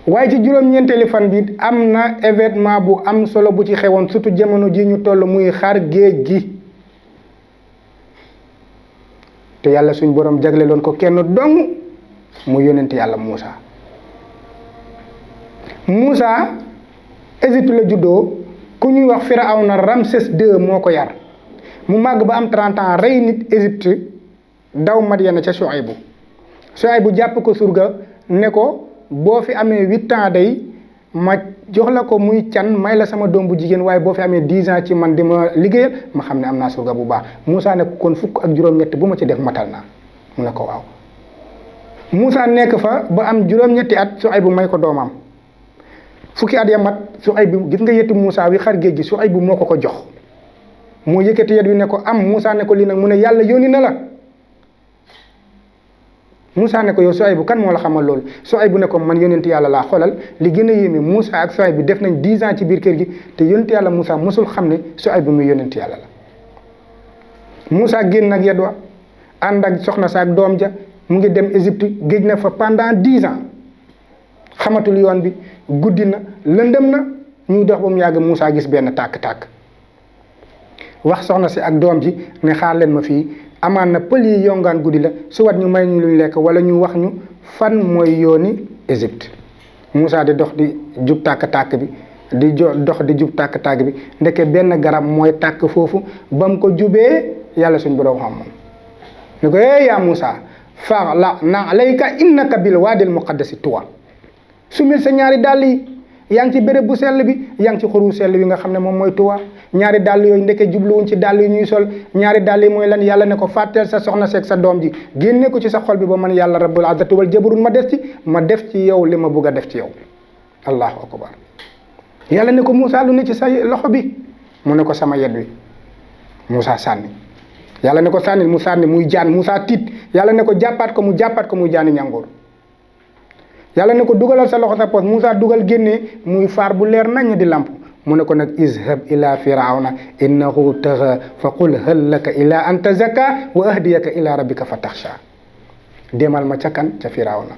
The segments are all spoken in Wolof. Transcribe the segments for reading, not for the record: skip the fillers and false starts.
waaye ci juróom-ñeenteeli fan bi am na événement bu am solo bu ci xewoon surtout jamono ji ñu toll muy xar géej gi te yàlla suñ borom jagleloon ko kenn dong mu yónnent yàlla Muusa Égypte la juddoo ku ñuy wax Firawna Ramsès II moo ko yar mu màgg ba am 30 ans rey nit Égypte daw Madyana ca Shuaybu jàpp ko surga ne ko boo fi amee 8 ans day ma jox la ko muy can may la sama doom bu jigéen waaye boo fi amee 10 ans ci man di ma liggéeyal ma xam ne am naa surga bu baax Muusa ne ko kon fukk ak juróom-ñett bu ma ci def matal naa mu ne ko waaw Muusa nekk fa ba am juróom-ñetti at Shuaybu may ko doomam fukki at ya mat Shuaybu gis nga yetti Muusa wi xar géej gi Shuaybu moo ko jox moo yëkkati yet wi ne ko am Muusa ne ko lii nag mu ne yàlla yónni na la Muusa ne ko yow Shuaybu kan moo la xamal loolu Shuaybu ne ko man yónent yàlla laa xoolal li gën a yéeme Muusa ak Shuaybu def nañ 10 ans ci biir kër gi te yónent yàlla Muusa mosul xam ne Shuaybu muy yónent yàlla la Muusa génn nag yet wa ànd ak soxna sa ak doom ja mu ngi dem Égypte géej na fa pendant 10 ans xamatul yoon bi guddi na lëndëm na ñuy dox ba mu yàgg Muusa gis benn tàkk-tàkk wax soxna si ak doom ji ne xaar leen ma fii amaan na pël yi yongaan guddi la su wat ñu may ñu luñ lekk wala ñu wax ñu fan mooy yooni Égypte Muusa di dox di jub tàkk-tàkk bi dox di jub tàkk-tàkk bi ndeke benn garab mooy tàkk foofu ba mu ko jubee yàlla suñ borom xam moom ni ko yaa Muusa fa la na alayka innaka bil waadil muqaddasi tuwa sumil sa ñaari dàll yi yaa ngi ci béréb bu sell bi yaa ngi ci xuru sell bi nga xam ne moom mooy tuwa ñaari dàll yooyu ndeke jubluwuñ ci dàll yi ñuy sol ñaari dàll yi mooy lan yàlla ne ko fàtteel sa soxna seeg sa doom ji génne ko ci sa xol bi ba man yàlla rabbul izzati wal jabarut ma def ci yow li ma bugg a def ci yow allahu akbar yàlla ne ko Muusa lu ne ci sa loxo bi mu ne ko sama yet wi Muusa sànni yàlla ne ko sànni mu sànni muy jaan Muusa tiit yàlla ne ko jàppaat ko muy jaani ñàngoor yàlla ne ko dugalal sa loxo sa poos Muusa dugal génnee muy faar bu leer nañ di lamp mu ne ko nag izhab ila firawna innahu tagha fa qul hal laka ila an tazakka wa ahdiyaka ila rabbika fa taxsha demal ma ca kan ca firawna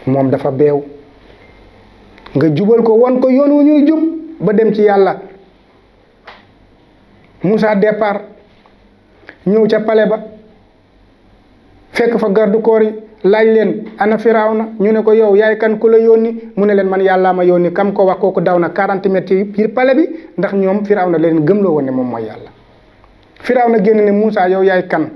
moom dafa beew nga jubal ko won ko yoon wu ñuy jub ba dem ci yàlla Muusa départ ñëw ca pale ba fekk fa garde corps yi laaj leen ana firawna ñu ne ko yow yaay kan ku la yónni mu ne leen man yàllaa ma yónni kam ko wax kooku daw na 40 mètres ci biir pale bi ndax ñoom firawna leen gëmloo woon ne moom mooy yàlla firawna génn ne Muusa yow yaay kan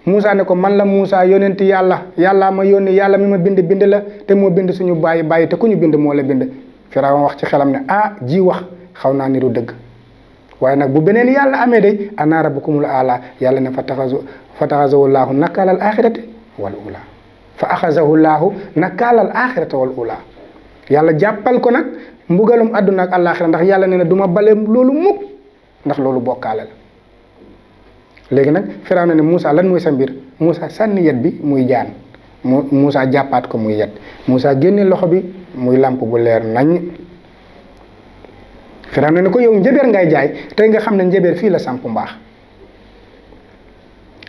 Muusa ne ko man la Muusa yónenti yàllaa ma yónni yàlla mi ma bind la te moo bind suñu bàyyi te ku ñu bind moo la bind firawna wax ci xelam ne ji wax xaw naa niru dëgg waaye nag bu beneen yàlla amee day ana rabbukumul aala yàlla ne fa axazahu llaahu nakaalal axirati wal ula fa axazahu llaahu nakaalal axirati wal ula yàlla jàppal ko nag mbugalum àdduna ak àllaaxira ndax yàlla ne na du ma bale loolu mukk ndax loolu bokkaale la léegi nag Firawna ne Muusa lan mooy sa mbir Muusa sànni yet bi muy jaan Muusa jàppaat ko muy yet Muusa génne loxo bi muy làmp bu leer nañ Firawna ne ko yow njëbeer ngay jaay tey nga xam ne njëbeer fii la samp mbaax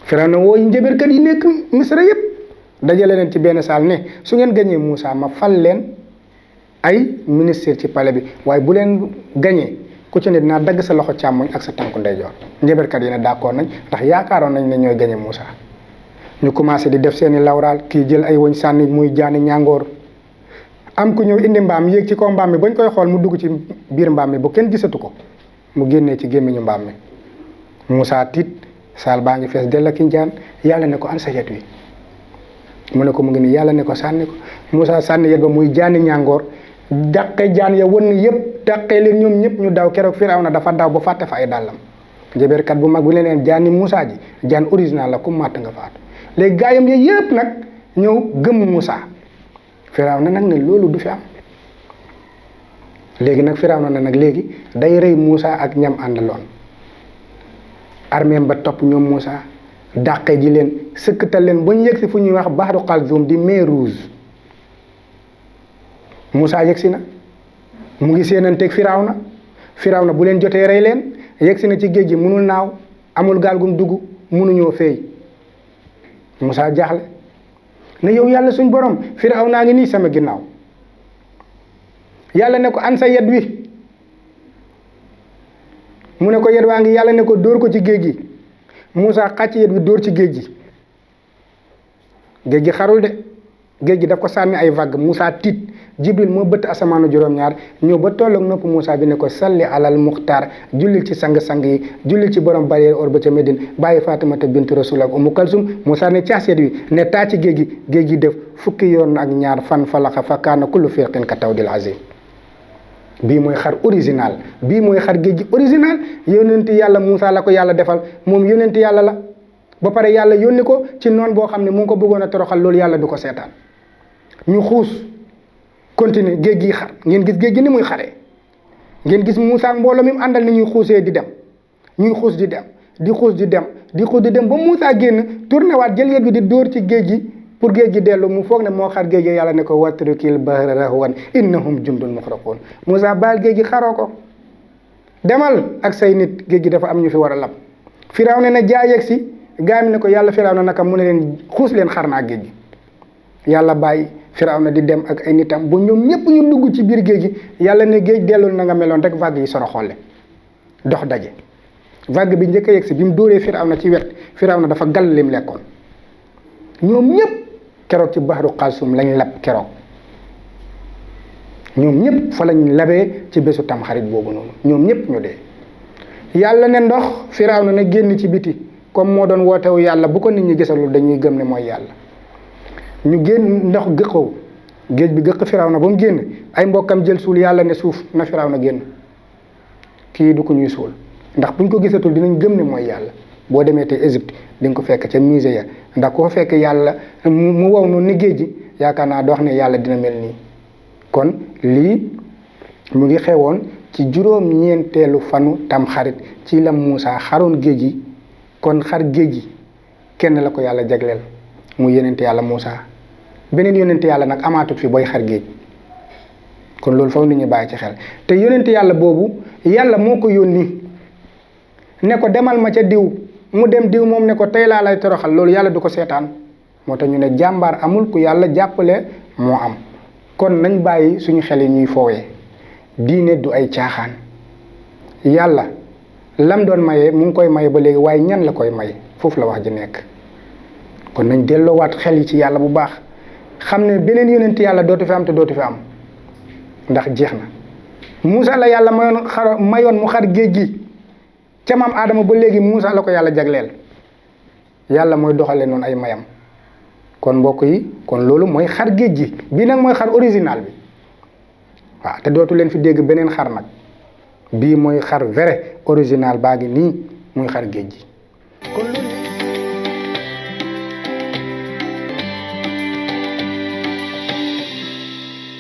Firawna wooy njëbeerkat yi nekk Misra yëpp dajale leen ci benn saal ne su ngeen gañee Muusa ma fal leen ay ministère ci palais bi waaye bu leen gañee ku ci ne dinaa dagg sa loxo càmmoñ ak sa tànku ndeyjoor njëbeerkat yi ne d'accord nañ ndax yaakaaroon nañ ne ñooy gañe Muusa ñu commencé di def seeni lawraal kii jël ay woñ sànni muy jaani ñàngoor am ku ñëw indi mbaam yéeg ci kaw mbaam mi bañ koy xool mu dugg ci biir mbaam mi bu kenn gisatu ko mu génnee ci gémmiñu mbaam mi Muusa tiit saal baa ngi fees dell ak njaan yàlla ne ko an sa yet wi mu ne ko mu ngi nii yàlla ne ko sànni ko Muusa sànni yet ba muy jaani ñàngoor dàqe jaan ya wën yëpp dàqee leen ñoom ñëpp ñu daw keroog Firawna dafa daw ba fàtte fa ay dàllam njëbeerkat bu mag bu leen jaani Muusa ji jaan original la ku màtt nga faatu léegi gaayam ya yëpp nag ñëw gëm Muusa Firawna nag ne loolu du fi am léegi nag Firawna ne nag léegi day rey Muusa ak ñam àndaloon arméem ba topp ñoom Muusa dàqe ji leen sëkkatal leen ba ñu yegg si fu ñuy wax Bahru Kalzum di mer Rouge Muusa yegg si na mu ngi seenanteeg Firawna bu leen jotee rey leen yegg si na ci géej gi mënul naaw amul gaal gum dugg mënuñoo feey Muusa jaaxle ne yow yàlla suñ borom Firawna ngi nii sama ginnaaw. yàlla ne ko an sa yet wi mu ne ko yet waa ngi yàlla ne ko dóor ko ci géej gi Moussa xàcc yet wi dóor ci géej gi xarul de géej gi daf ko sànni ay vague Moussa tiit Jibril moo bëtt asamaanu juróom-ñaar ñëw ba tolloog nopp Moussa bi ne ko salli alal muxtaar jullil ci sang-sang yi jullil ci borom barrière or ba ca Médine bàyyi Fatimata bintu Rasul ak Umu Kalsum Moussa ne caas yet wi ne taa ci géej gi def fukki yoon ak ñaar fan falaxa fa kaana kullu firqin ka tawdil azim bii mooy xar original bii mooy xar géej gi original yónent yàlla Moussa la ko yàlla defal moom yónent yàlla la ba pare yàlla yónni ko ci noon boo xam ne mu ngi ko bëggoon a toroxal loolu yàlla du ko seetaan ñu xuus continuer géej gi xar ngeen gis géej gi ni muy xaree ngeen gis Moussa mbooloo mi mu àndal ni ñuy xuusee di dem ñuy xuus di dem di xuus di dem di xuus di dem ba Moussa génn tourné waat jël yet bi di dóor ci géej gi pour géej gi dellu mu foog ne moo xar géej gi yàlla ne ko watrukil bahra rahwan innahum jundun muxraqun Moussa baal géej gi xaroo ko demal ak say nit géej gi dafa am ñu fi war a lab Firawna ne jaa yegg si gaa mi ne ko yàlla Firawna naka mu ne leen xuus leen xar naa géej gi yàlla bàyyi Firawna di dem ak ay nitam bu ñoom ñëpp ñu dugg ci biir géej gi yàlla ne géej dellul na nga meloon rek vague yi soro xolle dox daje vague bi njëkk a yegg si bi mu dóoree Firawna ci wet Firawna dafa gall lim lekkoon ñoom ñëpp keroog ci baxaru xalsum lañ lab keroog ñoom ñëpp fa lañ labee ci bésu tamxarit boobu noonu ñoom ñëpp ñu dee yàlla ne ndox Firawna na génn ci biti comme moo doon wootewu yàlla bu ko nit ñi gisalul dañuy gëm ne mooy yàlla ñu génn ndox gëqaw géej bi gëq Firawna ba mu génn ay mbokkam jël suul yàlla ne suuf na Firawna génn kii du ko ñuy suul ndax buñ ko gisatul dinañ gëm ne mooy yàlla boo demee te Égypte di nga ko fekk ca musée ya ndax ko fekk yàlla mu wow noonu ni géej gi yaakaar naa doo xam ne yàlla dina mel nii kon lii mu ngi xewoon ci juróom-ñeenteelu fanu tamxarit ci la Moussa xaroon géej gi kon xar géej gi kenn la ko yàlla jagleel mu yonent yàlla Moussa beneen yonent yàlla nag amaatut fi booy xar géej kon loolu foog nit ñi bàyyi ci xel te yonent yàlla boobu yàlla moo ko yónni ne ko demal ma ca diw mu dem diw moom ne ko tey laa lay toroxal loolu yàlla du ko seetaan moo tax ñu ne jàmbaar amul ku yàlla jàppale moo am kon nañ bàyyi suñu xel yi ñuy foowee diine du ay caaxaan yàlla lam doon maye mu ngi koy maye ba léegi waaye ñan la koy may foofu la wax ji nekk kon nañ delloowaat xel yi ci yàlla bu baax xam ne beneen yonent yàlla dootu fi am te dootu fi am ndax jeex na Moussa la yàlla mayoon mu xar géej gi ca maam Adama ba léegi Moussa la ko yàlla jagleel yàlla mooy doxale noonu ay mayam kon mbokk yi kon loolu mooy xar géej gi bii nag mooy xar original bi waaw te dootu leen fi dégg beneen xar nag bii mooy xar vrai original baa ngi nii muy xar géej gi